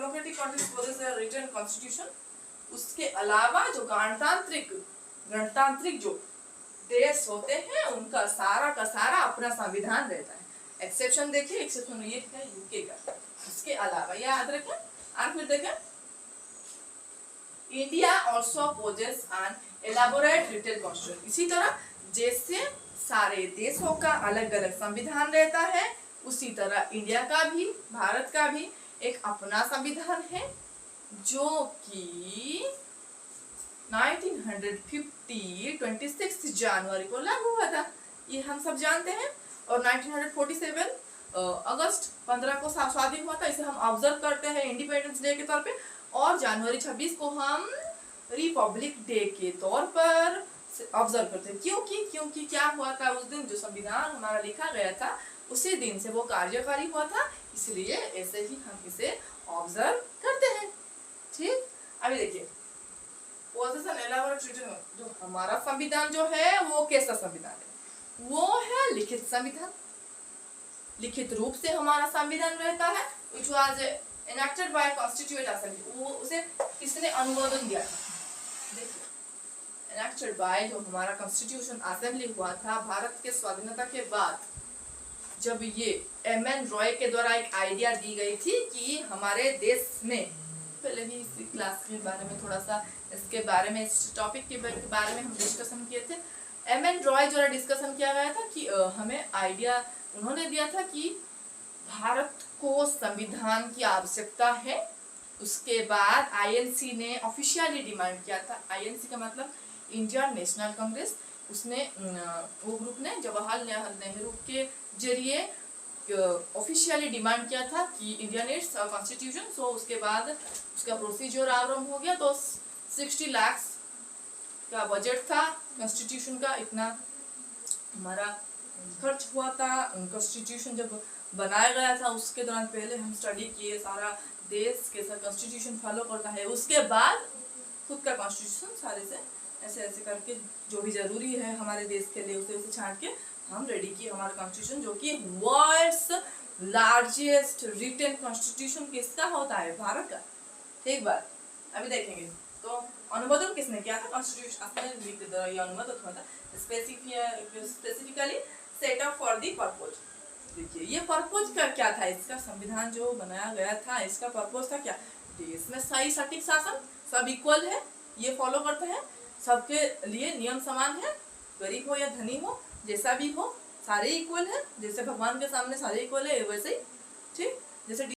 Democratic countries possess a written constitution. उसके अलावा जो गणतांत्रिक जो देश होते हैं उनका सारा का सारा अपना संविधान रहता है। एक्सेप्शन देखिए, एक्सेप्शन ये है यूके का। उसके अलावा याद रखें और फिर देखें, India also possess an elaborate written constitution. इसी तरह जैसे सारे देशों का अलग अलग संविधान रहता है, उसी तरह इंडिया का भी, भारत का भी एक अपना संविधान है जो कि 1950 26 जनवरी को लागू हुआ था, ये हम सब जानते हैं। और 1947 अगस्त 15 को स्वाधीन हुआ था। इसे हम ऑब्जर्व करते हैं इंडिपेंडेंस डे के तौर पे। और जनवरी 26 को हम रिपब्लिक डे के तौर पर ऑब्जर्व करते हैं। क्योंकि क्या हुआ था उस दिन, जो संविधान हमारा लिखा गया था उसी दिन से वो कार्यकारी हुआ था, इसलिए ऐसे ही हम इसे ऑब्जर्व करते हैं। ठीक, अभी देखिए पोजीशन एलाबोरेट रिटन, जो हमारा संविधान जो है वो कैसा संविधान है, वो है लिखित संविधान। लिखित रूप से हमारा संविधान रहता है, which was enacted by Constituent Assembly। वो उसे किसने अनुमोदन दिया था, देखिए enacted by, जो हमारा कॉन्स्टिट्यूशन असेंबली हुआ था भारत के स्वाधीनता के बाद, जब ये एम.एन. रॉय के द्वारा एक आइडिया दी गई थी कि हमारे देश में, पहले भी इस क्लास के बारे में थोड़ा सा इसके बारे में, इस टॉपिक के बारे में हम डिस्कशन किए थे। एम.एन. रॉय द्वारा डिस्कशन किया गया था कि हमें आइडिया उन्होंने दिया था कि भारत को संविधान की आवश्यकता है। उसके बाद आईएनसी ने ऑफिशियली डिमांड किया था। आईएनसी का मतलब इंडियन नेशनल कांग्रेस, उसने वो ग्रुप ने जवाहरलाल नेहरू के जरिए ऑफिशियली डिमांड किया था कि इंडिया नीड्स कॉन्स्टिट्यूशन। सो उसके बाद उसका प्रोसीजर आरंभ हो गया। तो 60 लाख का बजट था कॉन्स्टिट्यूशन का, इतना हमारा खर्च हुआ था। कॉन्स्टिट्यूशन जब बनाया गया था उसके दौरान पहले हम स्टडी किए सारा देश कैसा कॉन्स्टिट्यूशन फॉलो करता है, उसके बाद खुद का कॉन्स्टिट्यूशन सारे से ऐसे ऐसे करके जो भी जरूरी है हमारे देश के लिए उसे छांट के हम रेडी किए हमारा कॉन्स्टिट्यूशन, जो कि वर्ल्ड्स लार्जेस्ट रिटन कॉन्स्टिट्यूशन किसका होता है, भारत का। ठीक बात, अभी देखेंगे तो अनुमोदन किसने किया था, कॉन्स्टिट्यूशन असेंबली के द्वारा ये अनुमोदन हुआ था। Specifically set up for the purpose. देखिए ये पर्पज का क्या था, इसका संविधान जो बनाया गया था इसका पर्पज था क्या, देश में सही सटीक शासन, सब इक्वल है, ये फॉलो करते हैं, सबके लिए नियम समान है, गरीब हो या धनी हो जैसा भी हो सारे इक्वल है, जैसे भगवान के सामने सारे इक्वल है वैसे ही। ठीक, जैसे